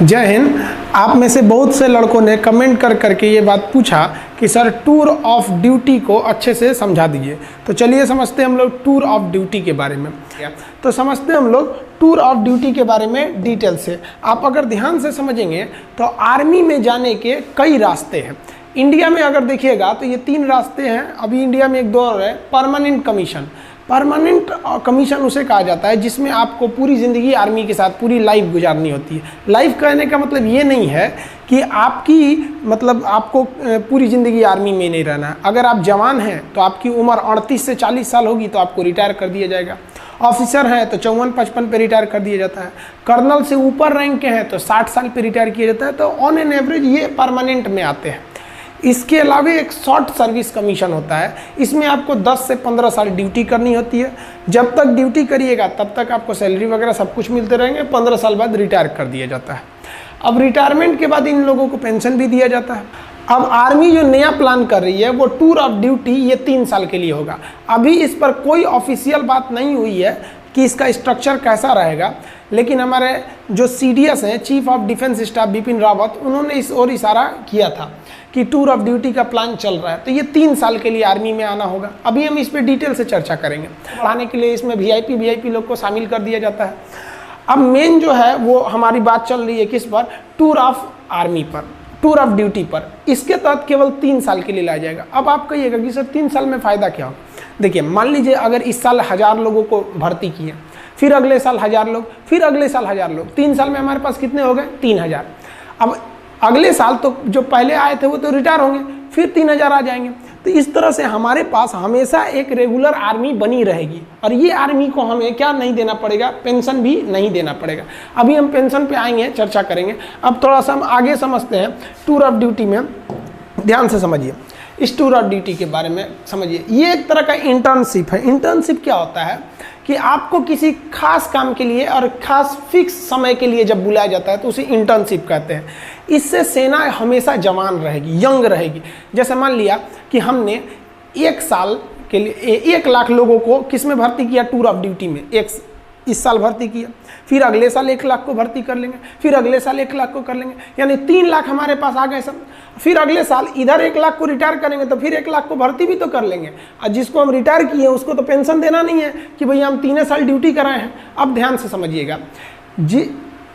जय हिंद। आप में से बहुत से लड़कों ने कमेंट कर करके ये बात पूछा कि सर टूर ऑफ ड्यूटी को अच्छे से समझा दीजिए। तो चलिए समझते हैं हम लोग टूर ऑफ ड्यूटी के बारे में। तो समझते हैं हम लोग टूर ऑफ ड्यूटी के बारे में डिटेल से। आप अगर ध्यान से समझेंगे तो आर्मी में जाने के कई रास्ते हैं। इंडिया में अगर देखिएगा तो ये 3 रास्ते हैं। अभी इंडिया में एक दौर है परमानेंट कमीशन। परमानेंट कमीशन उसे कहा जाता है जिसमें आपको पूरी ज़िंदगी आर्मी के साथ पूरी लाइफ गुजारनी होती है। लाइफ कहने का मतलब ये नहीं है कि आपको पूरी ज़िंदगी आर्मी में नहीं रहना है। अगर आप जवान हैं तो आपकी उम्र 38 से 40 साल होगी तो आपको रिटायर कर दिया जाएगा। ऑफिसर हैं तो 54-55 पे रिटायर कर दिया जाता है। कर्नल से ऊपर रैंक के हैं तो 60 साल पे रिटायर किया जाता है। तो ऑन एन एवरेज ये परमानेंट में आते हैं। इसके अलावा एक शॉर्ट सर्विस कमीशन होता है। इसमें आपको 10 से 15 साल ड्यूटी करनी होती है। जब तक ड्यूटी करिएगा तब तक आपको सैलरी वगैरह सब कुछ मिलते रहेंगे। 15 साल बाद रिटायर कर दिया जाता है। अब रिटायरमेंट के बाद इन लोगों को पेंशन भी दिया जाता है। अब आर्मी जो नया प्लान कर रही है वो टूर ऑफ ड्यूटी ये 3 साल के लिए होगा। अभी इस पर कोई ऑफिशियल बात नहीं हुई है कि इसका स्ट्रक्चर कैसा रहेगा, लेकिन हमारे जो CDS हैं, chief of defence staff Bipin Rawat, उन्होंने इस ओर इशारा किया था कि टूर ऑफ ड्यूटी का प्लान चल रहा है। तो ये 3 साल के लिए आर्मी में आना होगा। अभी हम इस पर डिटेल से चर्चा करेंगे। पढ़ाने के लिए इसमें VIP लोग को शामिल कर दिया जाता है। अब मेन जो है वो हमारी बात चल रही है किस पर, टूर ऑफ आर्मी पर, टूर ऑफ ड्यूटी पर। इसके तहत केवल 3 साल के लिए लाया जाएगा। अब आप कहिएगा कि सर 3 साल में फ़ायदा क्या हो। देखिए, मान लीजिए अगर इस साल 1000 लोगों को भर्ती किए, फिर अगले साल 1000 लोग, फिर अगले साल 1000 लोग, 3 साल में हमारे पास कितने हो गए, 3000। अब अगले साल तो जो पहले आए थे वो तो रिटायर होंगे, फिर 3000 आ जाएंगे। तो इस तरह से हमारे पास हमेशा एक रेगुलर आर्मी बनी रहेगी। और ये आर्मी को हमें क्या नहीं देना पड़ेगा, पेंशन भी नहीं देना पड़ेगा। अभी हम पेंशन पे आएंगे, चर्चा करेंगे। अब थोड़ा सा हम आगे समझते हैं टूर ऑफ ड्यूटी में। ध्यान से समझिए, इस टूर ऑफ ड्यूटी के बारे में समझिए। ये एक तरह का इंटर्नशिप है। इंटर्नशिप क्या होता है कि आपको किसी खास काम के लिए और खास फिक्स समय के लिए जब बुलाया जाता है तो उसे इंटर्नशिप कहते हैं। इससे सेना हमेशा जवान रहेगी, यंग रहेगी। जैसे मान लिया कि हमने 1 साल के लिए 1 लाख लोगों को किस में भर्ती किया, टूर ऑफ ड्यूटी में। इस साल भर्ती किया, फिर अगले साल 1 लाख को भर्ती कर लेंगे, फिर अगले साल 1 लाख को कर लेंगे, यानी 3 लाख हमारे पास आ गए सब। फिर अगले साल इधर 1 लाख को रिटायर करेंगे तो फिर 1 लाख को भर्ती भी तो कर लेंगे। और जिसको हम रिटायर किए उसको तो पेंशन देना नहीं है कि भैया हम 3 साल ड्यूटी कराए हैं। अब ध्यान से समझिएगा जी,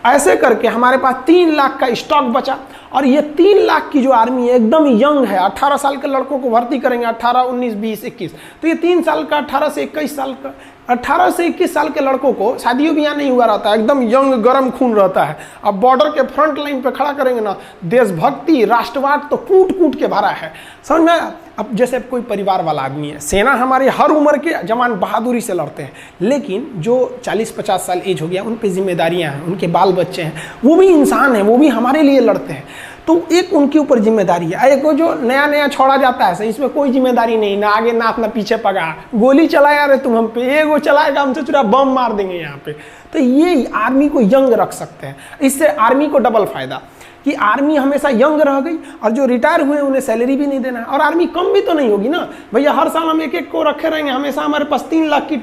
ऐसे करके हमारे पास 3 लाख का स्टॉक बचा। और ये 3 लाख की जो आर्मी है एकदम यंग है। 18 साल के लड़कों को भर्ती करेंगे, 18, 19, 20, 21। तो ये 3 साल का, 18 से 21 साल का, 18 से 21 साल के लड़कों को शादियों ब्याह नहीं हुआ रहता है, एकदम यंग गर्म खून रहता है। अब बॉर्डर के फ्रंट लाइन पे खड़ा करेंगे ना, देशभक्ति राष्ट्रवाद तो कूट कूट के भरा है, समझ में। अब जैसे कोई परिवार वाला आदमी है, सेना हमारी हर उम्र के जवान बहादुरी से लड़ते हैं, लेकिन जो 40-50 साल एज हो गया उन पे जिम्मेदारियां हैं, उनके बाल बच्चे हैं, वो भी इंसान हैं, वो भी हमारे लिए लड़ते हैं। तो एक उनके ऊपर जिम्मेदारी है। एक वो जो नया नया छोड़ा जाता है, इसमें कोई जिम्मेदारी नहीं, ना आगे ना अपना पीछे पगा, गोली चलाया रे तुम हम पे, वो चलाएगा हमसे चुरा बम मार देंगे यहाँ पे। तो ये आर्मी को यंग रख सकते हैं। इससे आर्मी को डबल फायदा कि आर्मी हमेशा यंग रह गई, और जो रिटायर हुए उन्हें सैलरी भी नहीं देना है। और आर्मी कम भी तो नहीं होगी ना भैया, हर साल हम 1-1 को रखे रहेंगे। हमेशा हमारे पास 3 लाख की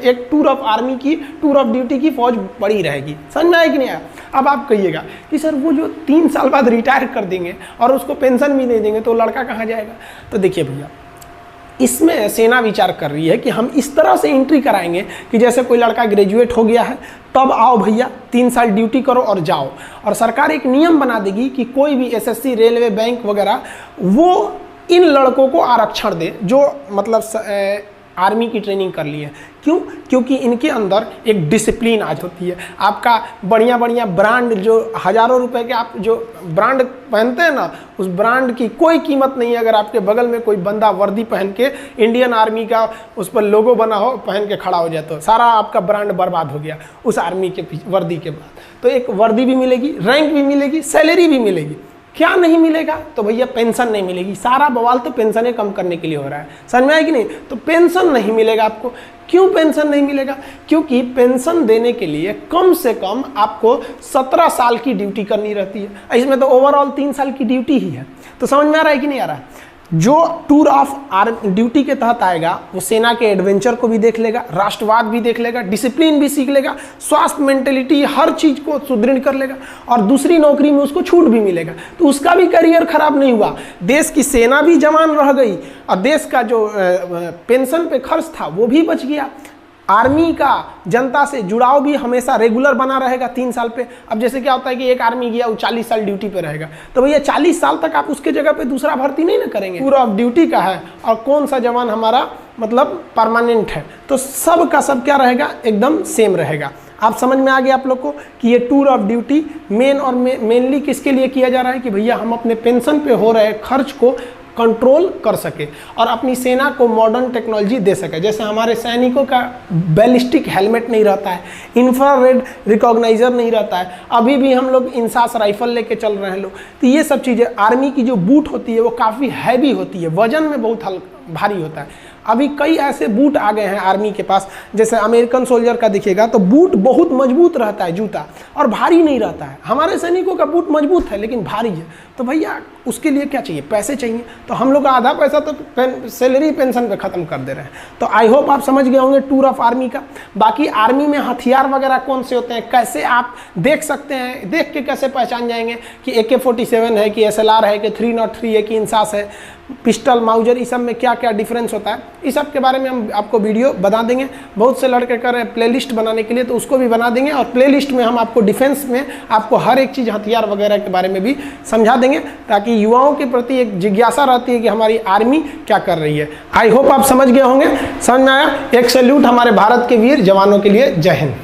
एक टूर ऑफ आर्मी की, टूर ऑफ ड्यूटी की फौज पड़ी रहेगी। समझ में आया कि नहीं आया। अब आप कहिएगा कि सर वो जो 3 साल बाद रिटायर कर देंगे और उसको पेंशन भी नहीं देंगे तो लड़का कहाँ जाएगा। तो देखिए भैया, इसमें सेना विचार कर रही है कि हम इस तरह से एंट्री कराएंगे कि जैसे कोई लड़का ग्रेजुएट हो गया है, तब आओ भैया 3 साल ड्यूटी करो और जाओ। और सरकार एक नियम बना देगी कि कोई भी SSC, रेलवे, बैंक वगैरह वो इन लड़कों को आरक्षण दे जो मतलब आर्मी की ट्रेनिंग कर ली है। क्यों? क्योंकि इनके अंदर एक डिसिप्लिन आज होती है। आपका बढ़िया बढ़िया ब्रांड, जो हज़ारों रुपए के आप जो ब्रांड पहनते हैं ना, उस ब्रांड की कोई कीमत नहीं है अगर आपके बगल में कोई बंदा वर्दी पहन के इंडियन आर्मी का उस पर लोगो बना हो, पहन के खड़ा हो जाए तो सारा आपका ब्रांड बर्बाद हो गया उस आर्मी के वर्दी के बाद। तो एक वर्दी भी मिलेगी, रैंक भी मिलेगी, सैलरी भी मिलेगी। क्या नहीं मिलेगा तो भैया पेंशन नहीं मिलेगी। सारा बवाल तो पेंशनें कम करने के लिए हो रहा है, समझ में आया कि नहीं। तो पेंशन नहीं मिलेगा आपको। क्यों पेंशन नहीं मिलेगा? क्योंकि पेंशन देने के लिए कम से कम आपको 17 साल की ड्यूटी करनी रहती है। इसमें तो ओवरऑल 3 साल की ड्यूटी ही है। तो समझ में आ रहा है कि नहीं आ रहा है। जो टूर ऑफ ड्यूटी के तहत आएगा वो सेना के एडवेंचर को भी देख लेगा, राष्ट्रवाद भी देख लेगा, डिसिप्लिन भी सीख लेगा, स्वास्थ्य, मेंटेलिटी, हर चीज को सुदृढ़ कर लेगा और दूसरी नौकरी में उसको छूट भी मिलेगा, तो उसका भी करियर खराब नहीं हुआ। देश की सेना भी जवान रह गई और देश का जो पेंशन पे खर्च था वो भी बच गया। आर्मी का जनता से जुड़ाव भी हमेशा रेगुलर बना रहेगा 3 साल पे। अब जैसे क्या होता है कि एक आर्मी गया वो 40 साल ड्यूटी पे रहेगा, तो भैया 40 साल तक आप उसके जगह पे दूसरा भर्ती नहीं ना करेंगे। टूर ऑफ ड्यूटी का है और कौन सा जवान हमारा मतलब परमानेंट है, तो सब का सब क्या रहेगा, एकदम सेम रहेगा। आप समझ में आ गया आप लोग को कि ये टूर ऑफ ड्यूटी मेनली किसके लिए किया जा रहा है कि भैया हम अपने पेंशन पे हो रहे खर्च को कंट्रोल कर सके और अपनी सेना को मॉडर्न टेक्नोलॉजी दे सके। जैसे हमारे सैनिकों का बैलिस्टिक हेलमेट नहीं रहता है, इंफ्रारेड रिकॉग्नाइजर नहीं रहता है, अभी भी हम लोग इंसास राइफल लेके चल रहे हैं लोग, तो ये सब चीज़ें। आर्मी की जो बूट होती है वो काफ़ी हैवी होती है, वजन में बहुत भारी होता है। अभी कई ऐसे बूट आ गए हैं आर्मी के पास, जैसे अमेरिकन सोल्जर का दिखेगा तो बूट बहुत मजबूत रहता है जूता और भारी नहीं रहता है। हमारे सैनिकों का बूट मजबूत है लेकिन भारी है, तो भैया उसके लिए क्या चाहिए, पैसे चाहिए। तो हम लोग का आधा पैसा तो सैलरी पेंशन पे ख़त्म कर दे रहे हैं। तो आई होप आप समझ गए होंगे टूर ऑफ आर्मी का। बाकी आर्मी में हथियार वगैरह कौन से होते हैं, कैसे आप देख सकते हैं, देख के कैसे पहचान जाएंगे कि AK-47 है कि SLR है कि 303 है कि इंसास है, पिस्टल, माउजर, इस सब में क्या क्या डिफरेंस होता है, इस सब के बारे में हम आपको वीडियो बता देंगे। बहुत से लड़के कर रहे हैं प्लेलिस्ट बनाने के लिए, तो उसको भी बना देंगे और प्लेलिस्ट में हम आपको डिफेंस में आपको हर एक चीज़ हथियार वगैरह के बारे में भी समझा देंगे, ताकि युवाओं के प्रति एक जिज्ञासा रहती है कि हमारी आर्मी क्या कर रही है। आई होप आप समझ गए होंगे। समझ में आया? एक सैल्यूट हमारे भारत के वीर जवानों के लिए। जय हिंद।